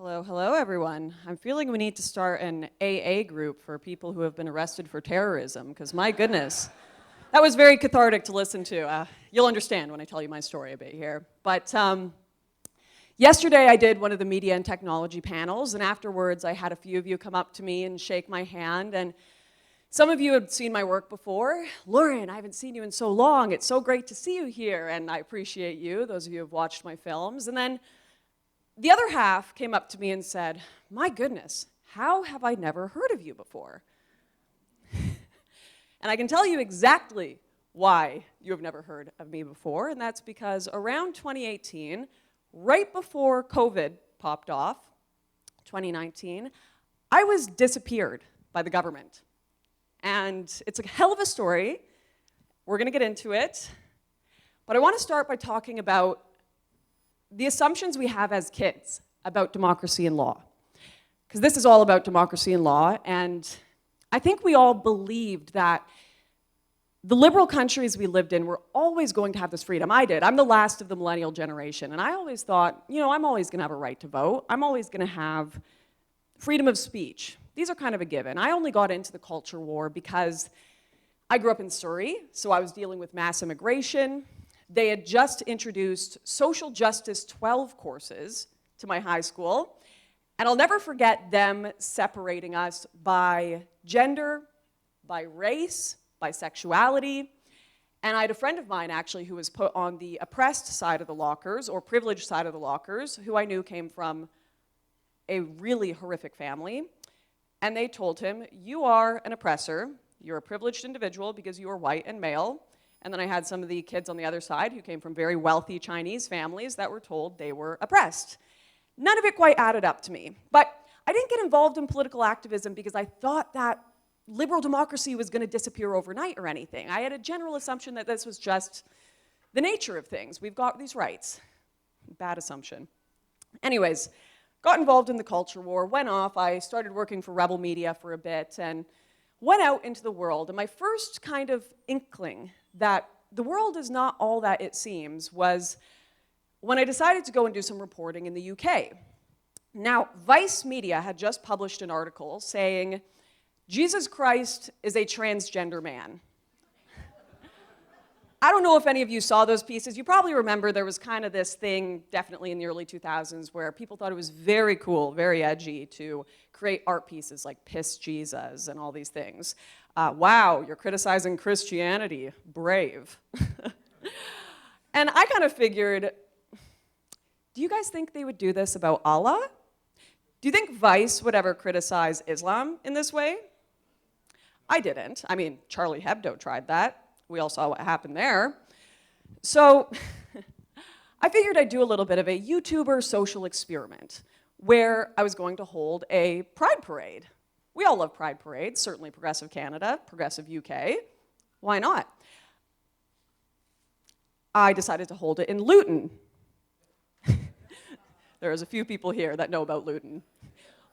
Hello, hello, everyone. I'm feeling we need to start an AA group for people who have been arrested for terrorism, because my goodness, that was very cathartic to listen to. You'll understand when I tell you my story a bit here. But yesterday I did one of the media and technology panels, and afterwards I had a few of you come up to me and shake my hand, and some of you had seen my work before. Lauren, I haven't seen you in so long. It's so great to see you here, and I appreciate you, those of you who have watched my films. And then the other half came up to me and said, my goodness, how have I never heard of you before? And I can tell you exactly why you have never heard of me before, and that's because around 2018, right before COVID popped off, 2019, I was disappeared by the government. And it's a hell of a story. We're going to get into it. But I want to start by talking about the assumptions we have as kids about democracy and law. Because this is all about democracy and law, and I think we all believed that the liberal countries we lived in were always going to have this freedom. I did. I'm the last of the millennial generation, and I always thought, you know, I'm always going to have a right to vote. I'm always going to have freedom of speech. These are kind of a given. I only got into the culture war because I grew up in Surrey, so I was dealing with mass immigration. They had just introduced social justice 12 courses to my high school, and I'll never forget them separating us by gender, by race, by sexuality. And I had a friend of mine actually who was put on the oppressed side of the lockers, or privileged side of the lockers, who I knew came from a really horrific family. And they told him, you are an oppressor, you're a privileged individual because you are white and male. And then I had some of the kids on the other side who came from very wealthy Chinese families that were told they were oppressed. None of it quite added up to me. But I didn't get involved in political activism because I thought that liberal democracy was going to disappear overnight or anything. I had a general assumption that this was just the nature of things. We've got these rights. Bad assumption. Anyways, got involved in the culture war, went off. I started working for Rebel Media for a bit and went out into the world. And my first kind of inkling that the world is not all that it seems was when I decided to go and do some reporting in the UK. Now, Vice Media had just published an article saying, Jesus Christ is a transgender man. I don't know if any of you saw those pieces. You probably remember there was kind of this thing, definitely in the early 2000s, where people thought it was very cool, very edgy to create art pieces like Piss Jesus and all these things. Wow, you're criticizing Christianity. Brave. And I kind of figured, do you guys think they would do this about Allah? Do you think Vice would ever criticize Islam in this way? I didn't. I mean, Charlie Hebdo tried that. We all saw what happened there. So I figured I'd do a little bit of a YouTuber social experiment where I was going to hold a pride parade. We all love pride parades, certainly Progressive Canada, Progressive UK. Why not? I decided to hold it in Luton. There's a few people here that know about Luton.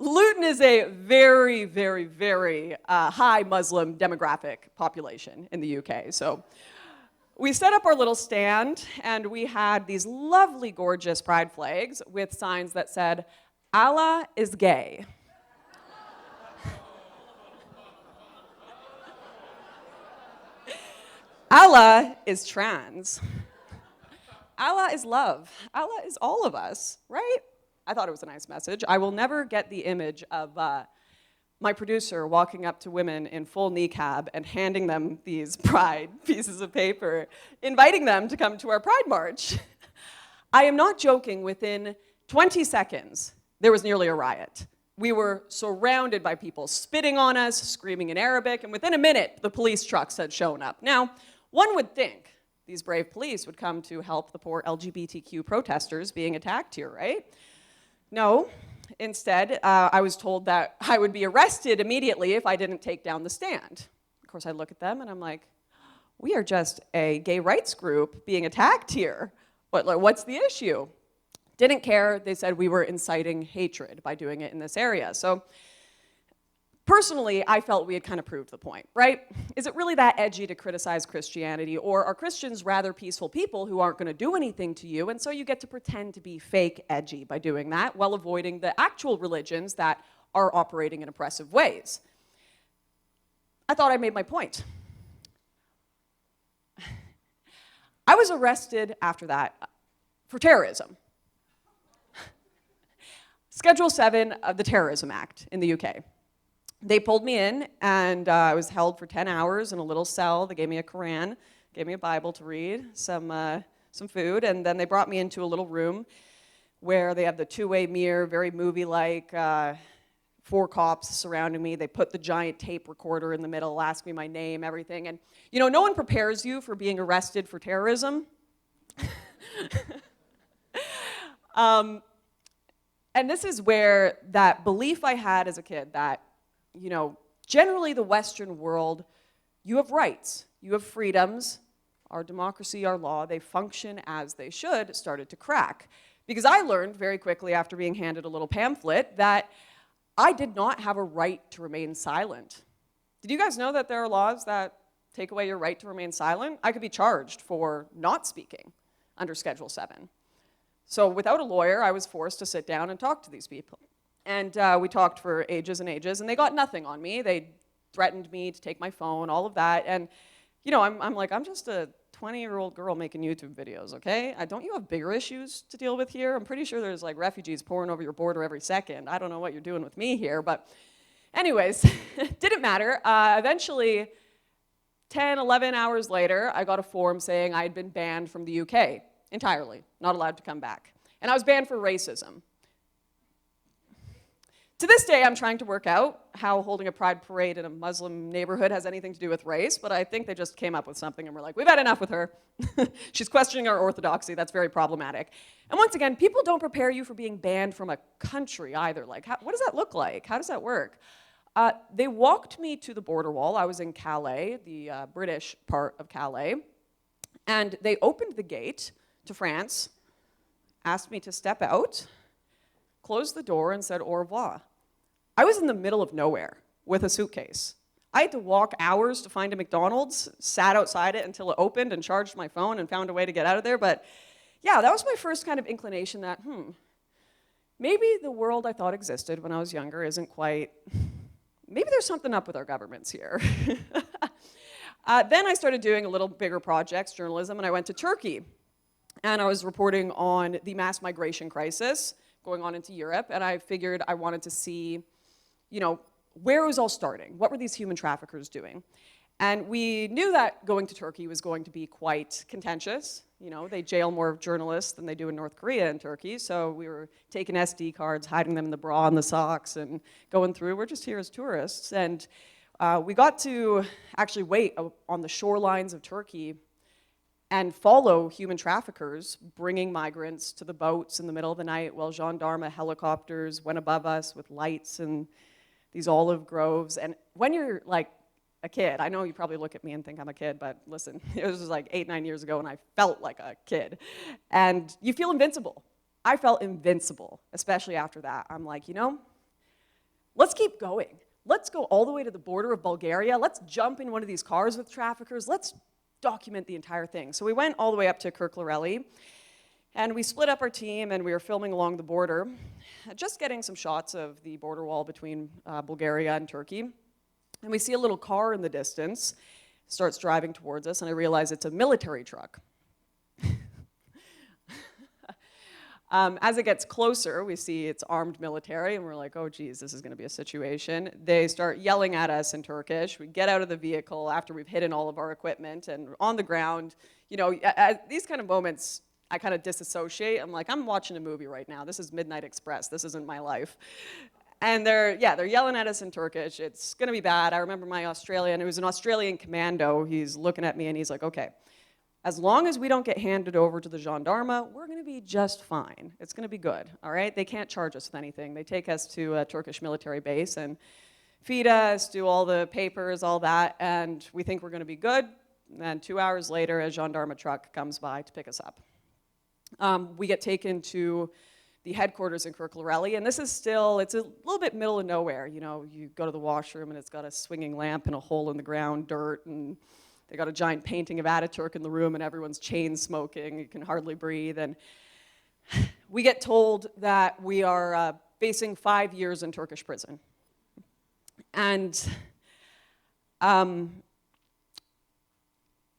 Luton is a very, very, very high Muslim demographic population in the UK. So we set up our little stand, and we had these lovely, gorgeous pride flags with signs that said, Allah is gay. Allah is trans. Allah is love. Allah is all of us, right? I thought it was a nice message. I will never get the image of my producer walking up to women in full niqab and handing them these pride pieces of paper, inviting them to come to our pride march. I am not joking. Within 20 seconds, there was nearly a riot. We were surrounded by people spitting on us, screaming in Arabic, and within a minute, the police trucks had shown up. Now, one would think these brave police would come to help the poor LGBTQ protesters being attacked here, right? No. Instead, I was told that I would be arrested immediately if I didn't take down the stand. Of course, I look at them and I'm like, we are just a gay rights group being attacked here. What's the issue? Didn't care. They said we were inciting hatred by doing it in this area. So Personally, I felt we had kind of proved the point, right? Is it really that edgy to criticize Christianity, or are Christians rather peaceful people who aren't going to do anything to you, and so you get to pretend to be fake edgy by doing that while avoiding the actual religions that are operating in oppressive ways? I thought I made my point. I was arrested after that for terrorism. Schedule 7 of the Terrorism Act in the UK. They pulled me in, and I was held for 10 hours in a little cell. They gave me a Quran, gave me a Bible to read, some food, and then they brought me into a little room where they have the two-way mirror, very movie-like, 4 cops surrounding me. They put the giant tape recorder in the middle, asked me my name, everything. And, you know, no one prepares you for being arrested for terrorism. And this is where that belief I had as a kid that, you know, generally the Western world, you have rights, you have freedoms, our democracy, our law, they function as they should, started to crack. Because I learned very quickly after being handed a little pamphlet that I did not have a right to remain silent. Did you guys know that there are laws that take away your right to remain silent? I could be charged for not speaking under Schedule 7. So without a lawyer, I was forced to sit down and talk to these people. And we talked for ages and ages, and they got nothing on me. They threatened me to take my phone, all of that. And, you know, I'm like, I'm just a 20-year-old girl making YouTube videos, okay? Don't you have bigger issues to deal with here? I'm pretty sure there's like refugees pouring over your border every second. I don't know what you're doing with me here, but anyways, didn't matter. Eventually, 10, 11 hours later, I got a form saying I had been banned from the UK entirely, not allowed to come back. And I was banned for racism. To this day, I'm trying to work out how holding a pride parade in a Muslim neighborhood has anything to do with race, but I think they just came up with something and were like, we've had enough with her. She's questioning our orthodoxy. That's very problematic. And once again, people don't prepare you for being banned from a country either. Like, what does that look like? How does that work? They walked me to the border wall. I was in Calais, the British part of Calais, and they opened the gate to France, asked me to step out, closed the door, and said au revoir. I was in the middle of nowhere with a suitcase. I had to walk hours to find a McDonald's, sat outside it until it opened and charged my phone and found a way to get out of there. But yeah, that was my first kind of inclination that, maybe the world I thought existed when I was younger isn't quite, maybe there's something up with our governments here. Then I started doing a little bigger projects, journalism, and I went to Turkey. And I was reporting on the mass migration crisis going on into Europe, and I figured I wanted to see, you know, where it was all starting. What were these human traffickers doing? And we knew that going to Turkey was going to be quite contentious. You know, they jail more journalists than they do in North Korea and Turkey, so we were taking SD cards, hiding them in the bra and the socks, and going through. We're just here as tourists. And we got to actually wait on the shorelines of Turkey and follow human traffickers bringing migrants to the boats in the middle of the night while gendarme helicopters went above us with lights and these olive groves. And when you're like a kid, I know you probably look at me and think I'm a kid, but listen, it was just like 8, 9 years ago and I felt like a kid. And you feel invincible. I felt invincible, especially after that. I'm like, you know, let's keep going. Let's go all the way to the border of Bulgaria. Let's jump in one of these cars with traffickers. Let's document the entire thing. So we went all the way up to Kirklareli, and we split up our team, and we were filming along the border, just getting some shots of the border wall between Bulgaria and Turkey. And we see a little car in the distance, starts driving towards us, and I realize it's a military truck. As it gets closer, we see it's armed military, and we're like, oh geez, this is gonna be a situation. They start yelling at us in Turkish. We get out of the vehicle after we've hidden all of our equipment, and on the ground, you know, at these kind of moments, I kind of disassociate. I'm like, I'm watching a movie right now. This is Midnight Express. This isn't my life. And they're yelling at us in Turkish. It's gonna be bad. I remember my Australian, it was an Australian commando. He's looking at me and he's like, okay, as long as we don't get handed over to the gendarme, we're going to be just fine. It's going to be good, all right? They can't charge us with anything. They take us to a Turkish military base and feed us, do all the papers, all that, and we think we're going to be good. And then 2 hours later, a gendarme truck comes by to pick us up. We get taken to the headquarters in Kirklarelli, and this is still, it's a little bit middle of nowhere. You know, you go to the washroom and it's got a swinging lamp and a hole in the ground, dirt, and they got a giant painting of Ataturk in the room and everyone's chain smoking, you can hardly breathe. And we get told that we are facing 5 years in Turkish prison. And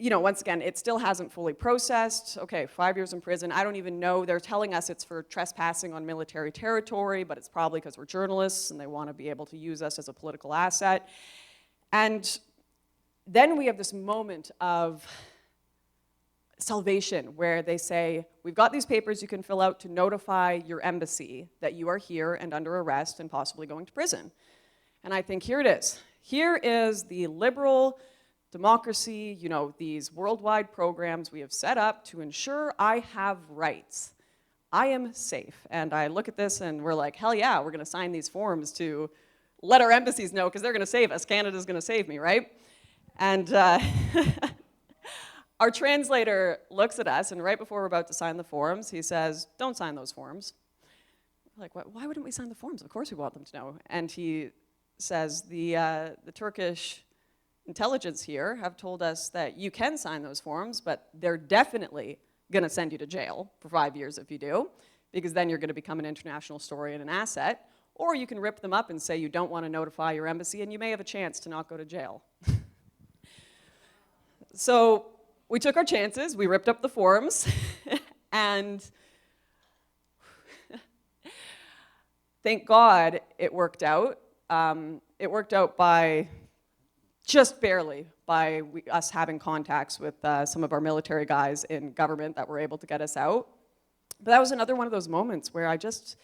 you know, once again, it still hasn't fully processed. Okay, 5 years in prison. I don't even know. They're telling us it's for trespassing on military territory, but it's probably because we're journalists and they want to be able to use us as a political asset. And then we have this moment of salvation where they say, we've got these papers you can fill out to notify your embassy that you are here and under arrest and possibly going to prison. And I think here it is. Here is the liberal democracy, you know, these worldwide programs we have set up to ensure I have rights. I am safe. And I look at this and we're like, hell yeah, we're going to sign these forms to let our embassies know because they're going to save us. Canada's going to save me, right? And our translator looks at us, and right before we're about to sign the forms, he says, don't sign those forms. We're like, why wouldn't we sign the forms? Of course we want them to know. And he says, the Turkish intelligence here have told us that you can sign those forms, but they're definitely going to send you to jail for 5 years if you do, because then you're going to become an international story and an asset, or you can rip them up and say you don't want to notify your embassy, and you may have a chance to not go to jail. So we took our chances, we ripped up the forms, and thank God it worked out. It worked out by just barely by us having contacts with some of our military guys in government that were able to get us out. But that was another one of those moments where I just,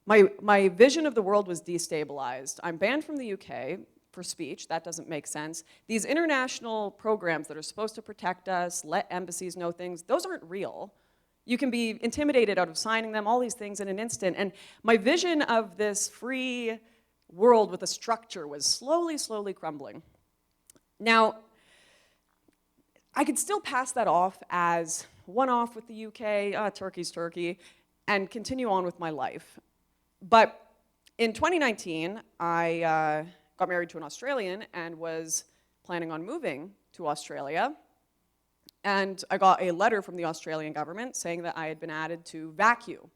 my vision of the world was destabilized. I'm banned from the UK for speech, that doesn't make sense. These international programs that are supposed to protect us, let embassies know things, those aren't real. You can be intimidated out of signing them, all these things in an instant. And my vision of this free world with a structure was slowly, slowly crumbling. Now, I could still pass that off as one-off with the UK, Turkey's Turkey, and continue on with my life. But in 2019, I got married to an Australian and was planning on moving to Australia. And I got a letter from the Australian government saying that I had been added to VACU.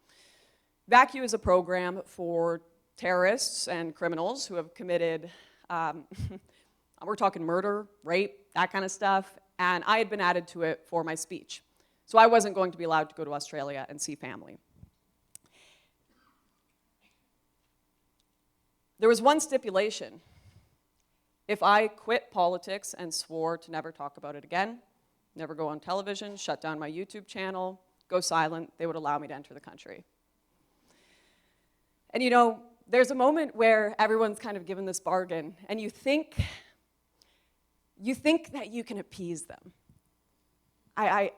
VACU is a program for terrorists and criminals who have committed we're talking murder, rape, that kind of stuff, and I had been added to it for my speech. So I wasn't going to be allowed to go to Australia and see family. There was one stipulation. If I quit politics and swore to never talk about it again, never go on television, shut down my YouTube channel, go silent, they would allow me to enter the country. And you know, there's a moment where everyone's kind of given this bargain, and you think that you can appease them. I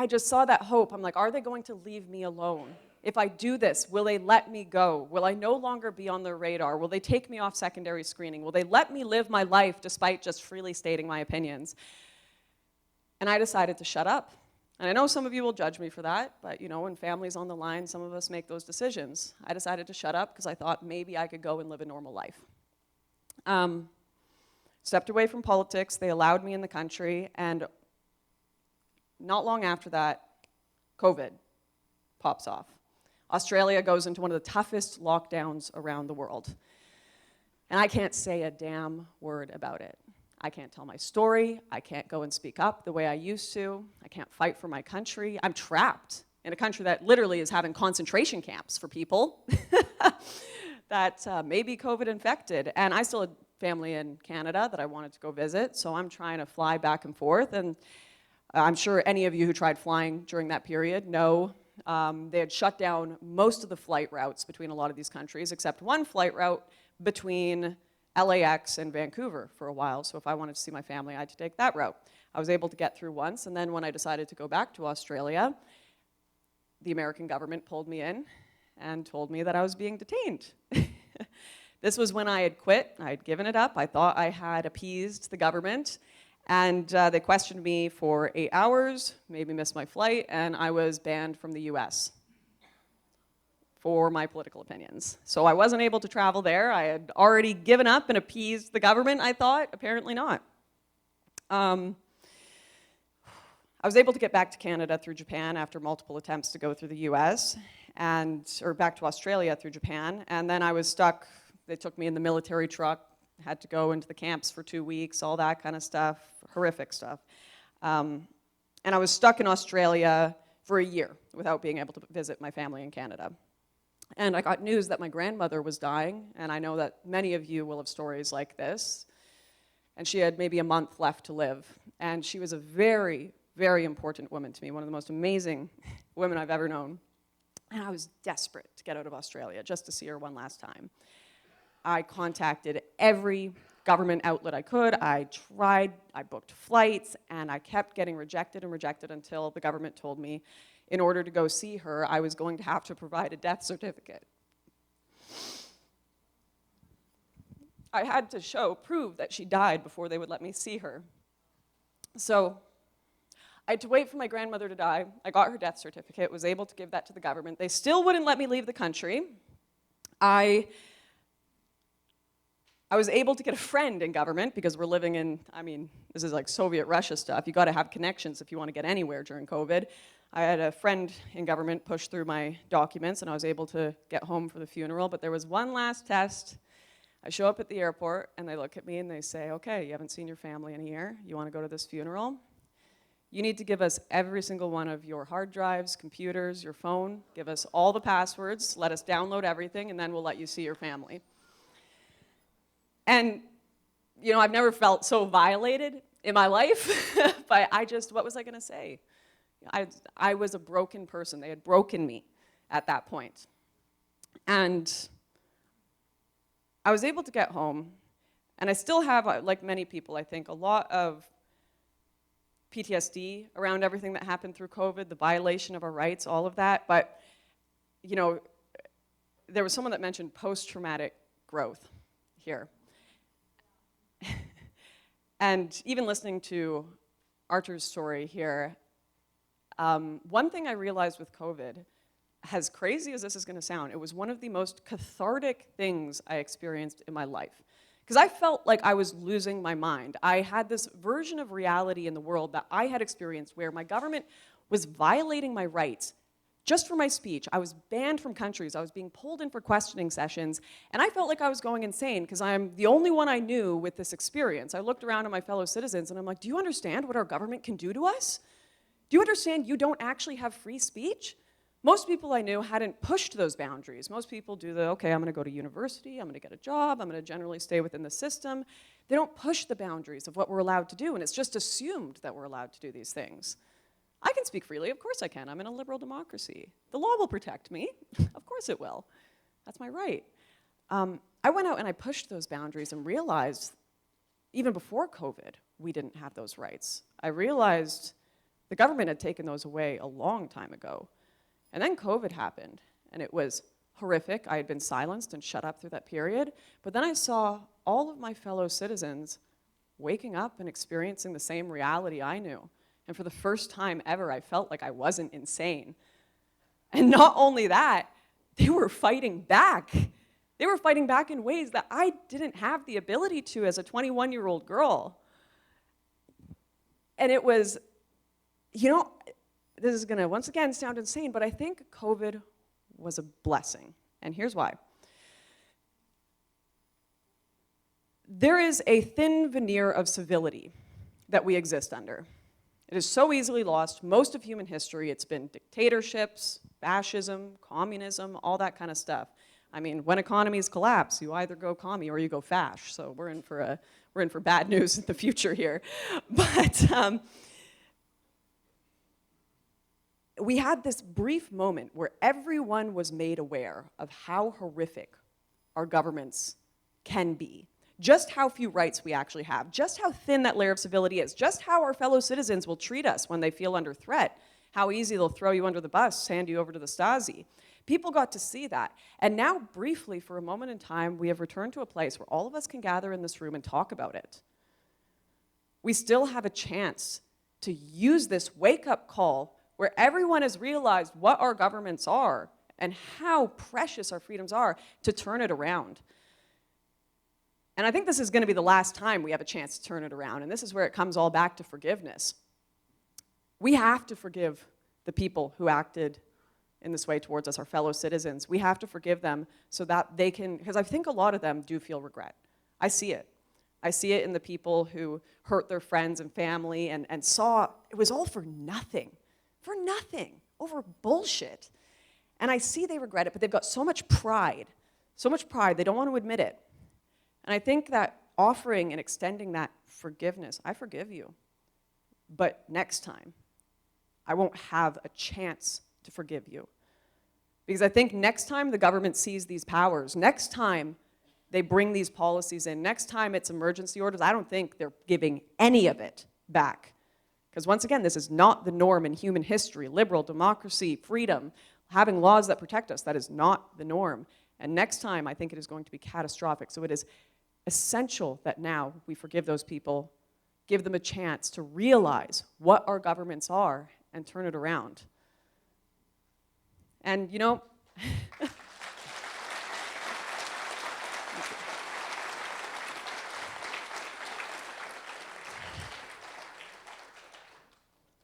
just saw that hope. I'm like, are they going to leave me alone? If I do this, will they let me go? Will I no longer be on their radar? Will they take me off secondary screening? Will they let me live my life despite just freely stating my opinions? And I decided to shut up. And I know some of you will judge me for that, but you know, when family's on the line, some of us make those decisions. I decided to shut up because I thought maybe I could go and live a normal life. Stepped away from politics, they allowed me in the country, and not long after that, COVID pops off. Australia goes into one of the toughest lockdowns around the world. And I can't say a damn word about it. I can't tell my story, I can't go and speak up the way I used to, I can't fight for my country. I'm trapped in a country that literally is having concentration camps for people that may be COVID infected. And I still had family in Canada that I wanted to go visit, so I'm trying to fly back and forth. And I'm sure any of you who tried flying during that period know they had shut down most of the flight routes between a lot of these countries, except one flight route between LAX and Vancouver for a while. So if I wanted to see my family, I had to take that route. I was able to get through once, and then when I decided to go back to Australia, the American government pulled me in and told me that I was being detained. This was when I had quit, I had given it up, I thought I had appeased the government, and they questioned me for 8 hours, made me miss my flight, and I was banned from the US for my political opinions. So I wasn't able to travel there. I had already given up and appeased the government, I thought. Apparently not. I was able to get back to Canada through Japan after multiple attempts to go through the US, or back to Australia through Japan, and then I was stuck. They took me in the military truck, had to go into the camps for 2 weeks, all that kind of stuff, horrific stuff. And I was stuck in Australia for a year without being able to visit my family in Canada. And I got news that my grandmother was dying, and I know that many of you will have stories like this. And she had maybe a month left to live. And she was a very, very important woman to me, one of the most amazing women I've ever known. And I was desperate to get out of Australia just to see her one last time. I contacted every government outlet I could. I tried, I booked flights, and I kept getting rejected and rejected until the government told me in order to go see her, I was going to have to provide a death certificate. I had to prove that she died before they would let me see her. So I had to wait for my grandmother to die. I got her death certificate, was able to give that to the government. They still wouldn't let me leave the country. I was able to get a friend in government because we're living in, this is like Soviet Russia stuff. You got to have connections if you want to get anywhere during COVID. I had a friend in government push through my documents, and I was able to get home for the funeral. But there was one last test. I show up at the airport, and they look at me and they say, okay, you haven't seen your family in a year. You want to go to this funeral? You need to give us every single one of your hard drives, computers, your phone. Give us all the passwords. Let us download everything, and then we'll let you see your family. And, I've never felt so violated in my life, but what was I going to say? I was a broken person. They had broken me at that point. And I was able to get home, and I still have, like many people, I think, a lot of PTSD around everything that happened through COVID, the violation of our rights, all of that. But, there was someone that mentioned post-traumatic growth here. And even listening to Arthur's story here, one thing I realized with COVID, as crazy as this is going to sound, it was one of the most cathartic things I experienced in my life. Because I felt like I was losing my mind. I had this version of reality in the world that I had experienced where my government was violating my rights just for my speech. I was banned from countries. I was being pulled in for questioning sessions. And I felt like I was going insane because I'm the only one I knew with this experience. I looked around at my fellow citizens and I'm like, do you understand what our government can do to us? Do you understand you don't actually have free speech? Most people I knew hadn't pushed those boundaries. Most people do okay, I'm going to go to university, I'm going to get a job, I'm going to generally stay within the system. They don't push the boundaries of what we're allowed to do, and it's just assumed that we're allowed to do these things. I can speak freely, of course I can. I'm in a liberal democracy. The law will protect me. Of course it will. That's my right. I went out and I pushed those boundaries and realized, even before COVID, we didn't have those rights. I realized the government had taken those away a long time ago. And then COVID happened, and it was horrific. I had been silenced and shut up through that period. But then I saw all of my fellow citizens waking up and experiencing the same reality I knew. And for the first time ever, I felt like I wasn't insane. And not only that, they were fighting back. They were fighting back in ways that I didn't have the ability to as a 21-year-old girl. And it was, this is going to once again sound insane, but I think COVID was a blessing. And here's why. There is a thin veneer of civility that we exist under. It is so easily lost. Most of human history, it's been dictatorships, fascism, communism, all that kind of stuff. When economies collapse, you either go commie or you go fash. So we're in for bad news in the future here. But we had this brief moment where everyone was made aware of how horrific our governments can be, just how few rights we actually have, just how thin that layer of civility is, just how our fellow citizens will treat us when they feel under threat, how easy they'll throw you under the bus, hand you over to the Stasi. People got to see that. And now, briefly, for a moment in time, we have returned to a place where all of us can gather in this room and talk about it. We still have a chance to use this wake-up call where everyone has realized what our governments are and how precious our freedoms are to turn it around. And I think this is going to be the last time we have a chance to turn it around, and this is where it comes all back to forgiveness. We have to forgive the people who acted in this way towards us, our fellow citizens. We have to forgive them so that they can, because I think a lot of them do feel regret. I see it. I see it in the people who hurt their friends and family and saw it was all for nothing, over bullshit. And I see they regret it, but they've got so much pride, they don't want to admit it. And I think that offering and extending that forgiveness, I forgive you, but next time, I won't have a chance to forgive you. Because I think next time the government sees these powers, next time they bring these policies in, next time it's emergency orders, I don't think they're giving any of it back. Because once again, this is not the norm in human history. Liberal democracy, freedom, having laws that protect us, that is not the norm. And next time, I think it is going to be catastrophic. So it is essential that now we forgive those people, give them a chance to realize what our governments are, and turn it around. And you know,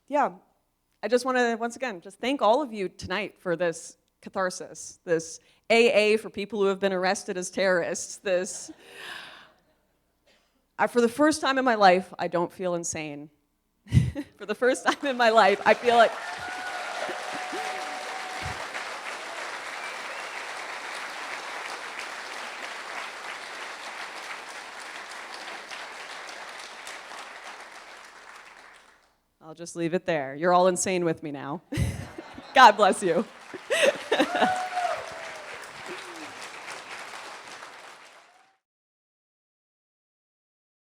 yeah, I just want to, once again, just thank all of you tonight for this catharsis, this AA for people who have been arrested as terrorists, for the first time in my life, I don't feel insane. For the first time in my life, I feel like... I'll just leave it there. You're all insane with me now. God bless you.